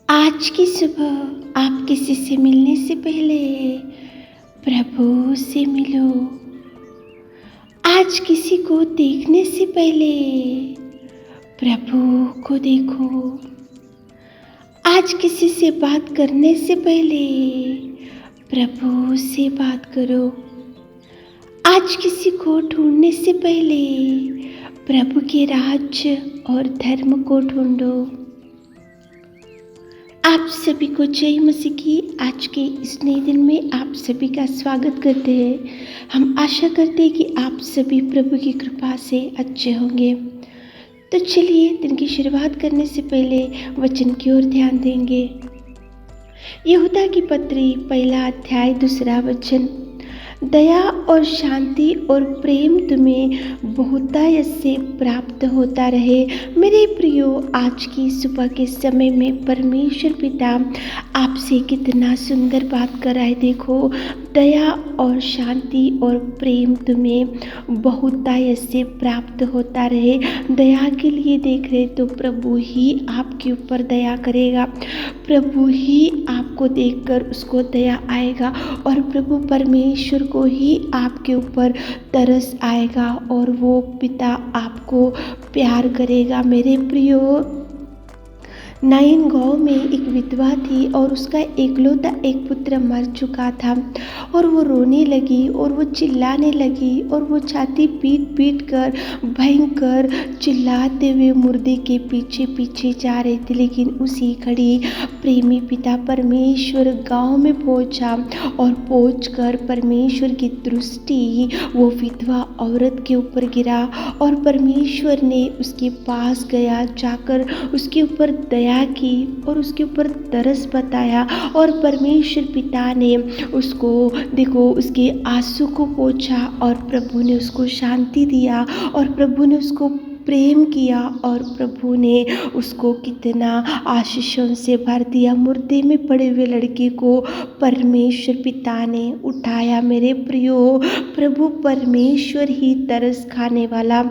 आज की सुबह आप किसी से मिलने से पहले प्रभु से मिलो। आज किसी को देखने से पहले प्रभु को देखो। आज किसी से बात करने से पहले प्रभु से बात करो। आज किसी को ढूंढने से पहले प्रभु के राज्य और धर्म को ढूंढो। आप सभी को जय मसीह की आज के इस नए दिन में आप सभी का स्वागत करते हैं। हम आशा करते हैं कि आप सभी प्रभु की कृपा से अच्छे होंगे। तो चलिए दिन की शुरुआत करने से पहले वचन की ओर ध्यान देंगे। यहूदा की पत्री पहला अध्याय दूसरा वचन। दया और शांति और प्रेम तुम्हें बहुतायत से प्राप्त होता रहे। मेरे प्रियो, आज की सुबह के समय में परमेश्वर पिता आपसे कितना सुंदर बात कर रहा है। देखो, दया और शांति और प्रेम तुम्हें बहुतायत से प्राप्त होता रहे। दया के लिए देख रहे तो प्रभु ही आपके ऊपर दया करेगा। प्रभु ही आपको देखकर उसको दया आएगा और प्रभु परमेश्वर को ही आपके ऊपर तरस आएगा और वो पिता आपको प्यार करेगा। मेरे प्रियो, नाइन गांव में एक विधवा थी और उसका एकलौता एक पुत्र मर चुका था और वो रोने लगी और वो चिल्लाने लगी और वो छाती पीट पीट कर भयंकर चिल्लाते हुए मुर्दे के पीछे पीछे जा रही थी। लेकिन उसी घड़ी प्रेमी पिता परमेश्वर गांव में पहुंचा और पहुंचकर परमेश्वर की दृष्टि वो विधवा औरत के ऊपर गिरा और परमेश्वर ने उसके पास गया, जाकर उसके ऊपर दया की और उसके ऊपर तरस बताया और परमेश्वर पिता ने उसको देखो उसके आंसू को पोंछा और प्रभु ने उसको शांति दिया और प्रभु ने उसको प्रेम किया और प्रभु ने उसको कितना आशीषों से भर दिया। मुर्दे में पड़े हुए लड़के को परमेश्वर पिता ने उठाया। मेरे प्रियो, प्रभु परमेश्वर ही तरस खाने वाला,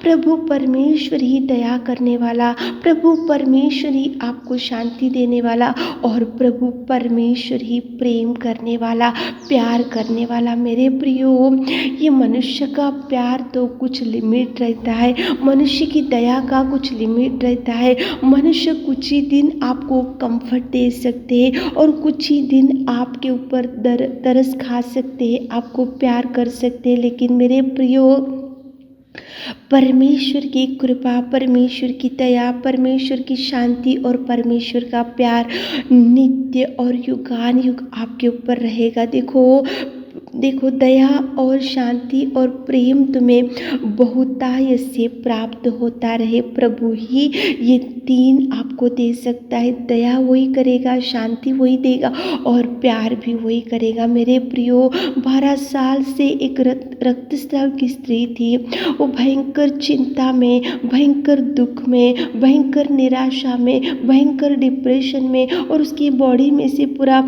प्रभु परमेश्वर ही दया करने वाला, प्रभु परमेश्वर ही आपको शांति देने वाला और प्रभु परमेश्वर ही प्रेम करने वाला, प्यार करने वाला। मेरे प्रियो, ये मनुष्य का प्यार तो कुछ लिमिट रहता है, मनुष्य की दया का कुछ लिमिट रहता है। मनुष्य कुछ ही दिन आपको कंफर्ट दे सकते हैं और कुछ ही दिन आपके ऊपर तरस खा सकते हैं, आपको प्यार कर सकते हैं। लेकिन मेरे प्रियो, परमेश्वर की कृपा, परमेश्वर की दया, परमेश्वर की शांति और परमेश्वर का प्यार नित्य और युगान युग आपके ऊपर रहेगा। देखो, दया और शांति और प्रेम तुम्हें बहुतायत से प्राप्त होता रहे। प्रभु ही ये तीन आपको दे सकता है। दया वही करेगा, शांति वही देगा और प्यार भी वही करेगा। मेरे प्रियो, 12 साल से एक रक्तस्राव की स्त्री थी। वो भयंकर चिंता में, भयंकर दुख में, भयंकर निराशा में, भयंकर डिप्रेशन में और उसकी बॉडी में से पूरा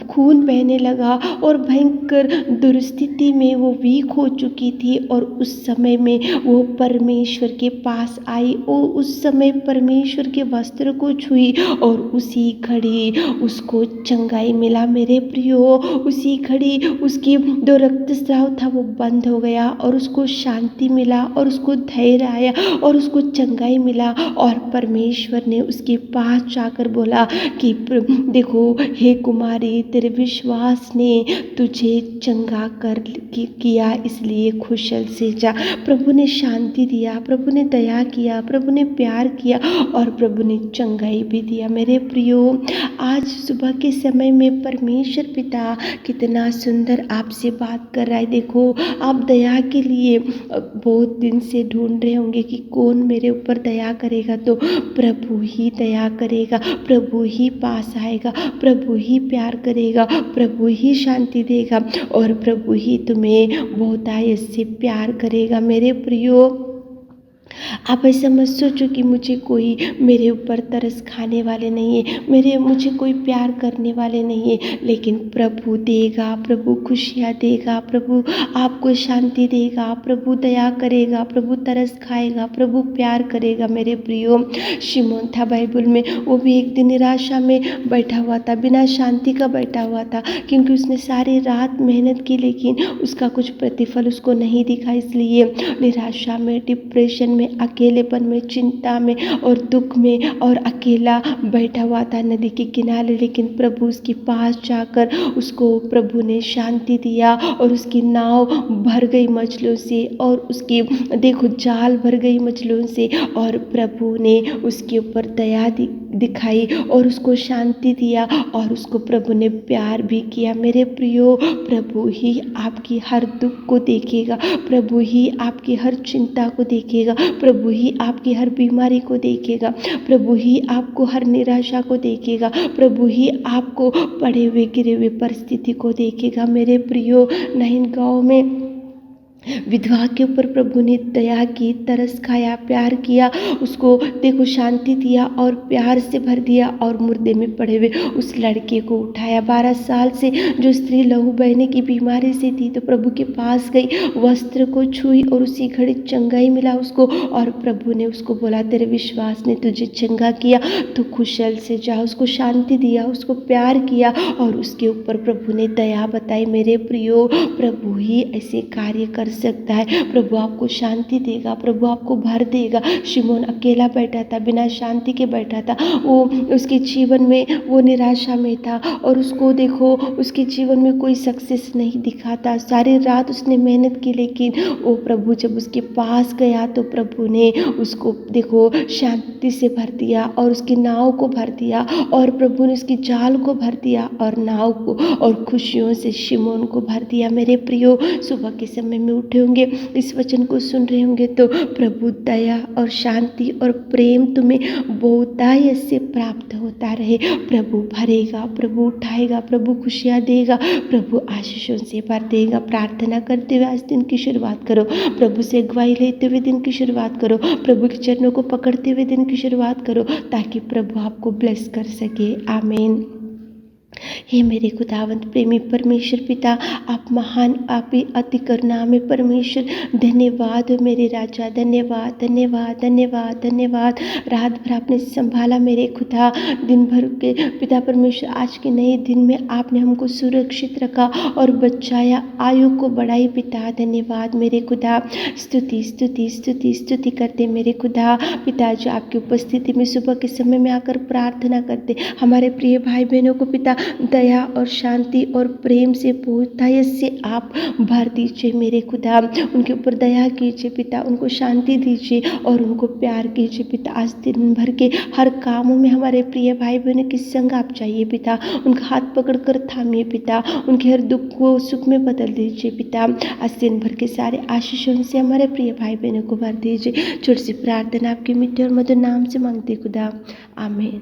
खून बहने लगा और भयंकर दुर्स्थिति में वो वीक हो चुकी थी। और उस समय में वो परमेश्वर के पास आई, वो उस समय परमेश्वर के वस्त्र को छुई और उसी घड़ी उसको चंगाई मिला। मेरे प्रियो, उसी घड़ी उसकी जो रक्तस्राव था वो बंद हो गया और उसको शांति मिला और उसको धैर्य आया और उसको चंगाई मिला और परमेश्वर ने उसके पास जाकर बोला कि देखो हे कुमारी, तेरे विश्वास ने तुझे चंगा कर किया, इसलिए कुशल से जा। प्रभु ने शांति दिया, प्रभु ने दया किया, प्रभु ने प्यार किया और प्रभु ने चंगाई भी दिया। मेरे प्रियो, आज सुबह के समय में परमेश्वर पिता कितना सुंदर आपसे बात कर रहा है। देखो, आप दया के लिए बहुत दिन से ढूंढ रहे होंगे कि कौन मेरे ऊपर दया करेगा, तो प्रभु ही दया करेगा, प्रभु ही पास आएगा, प्रभु ही प्यार करेगा, प्रभु ही शांति देगा और प्रभु ही तुम्हें बहुतायत से प्यार करेगा। मेरे प्रियो, आप ऐसा मत सोचो कि मुझे कोई मेरे ऊपर तरस खाने वाले नहीं है, मुझे कोई प्यार करने वाले नहीं है, लेकिन प्रभु देगा, प्रभु खुशियाँ देगा, प्रभु आपको शांति देगा, प्रभु दया करेगा, प्रभु तरस खाएगा, प्रभु प्यार करेगा। मेरे प्रियो, शिमोन था बाइबल में, वो भी एक दिन निराशा में बैठा हुआ था, बिना शांति का बैठा हुआ था, क्योंकि उसने सारी रात मेहनत की लेकिन उसका कुछ प्रतिफल उसको नहीं दिखा। इसलिए निराशा में, डिप्रेशन में, अकेलेपन में, चिंता में और दुख में और अकेला बैठा हुआ था नदी के किनारे। लेकिन प्रभु उसके पास जाकर उसको प्रभु ने शांति दिया और उसकी नाव भर गई मछलियों से और उसकी देखो जाल भर गई मछलियों से, और प्रभु ने उसके ऊपर दया दिखाई और उसको शांति दिया और उसको प्रभु ने प्यार भी किया। मेरे प्रियो, प्रभु ही आपकी हर दुख को देखेगा, प्रभु ही आपकी हर चिंता को देखेगा, प्रभु ही आपकी हर बीमारी को देखेगा, प्रभु ही आपको हर निराशा को देखेगा, प्रभु ही आपको पड़े हुए गिरे हुए परिस्थिति को देखेगा। मेरे प्रियो, नहीं गाँव में विधवा के ऊपर प्रभु ने दया की, तरस खाया, प्यार किया, उसको देखो शांति दिया और प्यार से भर दिया और मुर्दे में पड़े हुए उस लड़के को उठाया। 12 साल से जो स्त्री लहू बहने की बीमारी से थी, तो प्रभु के पास गई, वस्त्र को छुई और उसी घड़ी चंगाई मिला उसको, और प्रभु ने उसको बोला, तेरे विश्वास ने तुझे चंगा किया, तो कुशल से जा। उसको शांति दिया, उसको प्यार किया और उसके ऊपर प्रभु ने दया बताई। मेरे प्रियो, प्रभु ही ऐसे कार्य कर सकता है, प्रभु आपको शांति देगा, प्रभु आपको भर देगा। शिमोन अकेला बैठा था, बिना शांति के बैठा था, वो उसके जीवन में वो निराशा में था और उसको देखो उसके जीवन में कोई सक्सेस नहीं दिखा था। सारी रात उसने मेहनत की, लेकिन वो प्रभु जब उसके पास गया तो प्रभु ने उसको देखो शांति से भर दिया और उसकी नाव को भर दिया, और प्रभु ने उसकी जाल को भर दिया और नाव को और खुशियों से शिमोन को भर दिया। मेरे प्रियो, सुबह के समय में उठे होंगे, इस वचन को सुन रहे होंगे, तो प्रभु दया और शांति और प्रेम तुम्हें बहुतायत से प्राप्त होता रहे। प्रभु भरेगा, प्रभु उठाएगा, प्रभु खुशियाँ देगा, प्रभु आशीषों से भर देगा। प्रार्थना करते हुए आज दिन की शुरुआत करो, प्रभु से अगुवाई लेते हुए दिन की शुरुआत करो, प्रभु के चरणों को पकड़ते हुए दिन की शुरुआत करो, ताकि प्रभु आपको ब्लेस कर सके। आमीन। हे मेरे खुदावंत प्रेमी परमेश्वर पिता, आप महान, आप ही अति करुणामय परमेश्वर, धन्यवाद हो मेरे राजा, धन्यवाद धन्यवाद धन्यवाद धन्यवाद। रात भर आपने संभाला मेरे खुदा, दिन भर के पिता परमेश्वर, आज के नए दिन में आपने हमको सुरक्षित रखा और बचाया, आयु को बढ़ाई पिता, धन्यवाद मेरे खुदा। स्तुति स्तुति स्तुति स्तुति करते मेरे खुदा पिता, जो आपकी उपस्थिति में सुबह के समय में आकर प्रार्थना करते, हमारे प्रिय भाई बहनों को पिता दया और शांति और प्रेम से बहुतायत से आप भर दीजिए मेरे खुदा, उनके ऊपर दया कीजिए पिता, उनको शांति दीजिए और उनको प्यार कीजिए पिता। आज दिन भर के हर कामों में हमारे प्रिय भाई बहनों की संग आप चाहिए पिता, उनका हाथ पकड़कर थामिए पिता, उनके हर दुख को सुख में बदल दीजिए पिता। आज दिन भर के सारे आशीषों से हमारे प्रिय भाई बहनों को भर दीजिए। छोटी सी प्रार्थना आपके मीठे और मधुर नाम से मांगते खुदा, आमीन।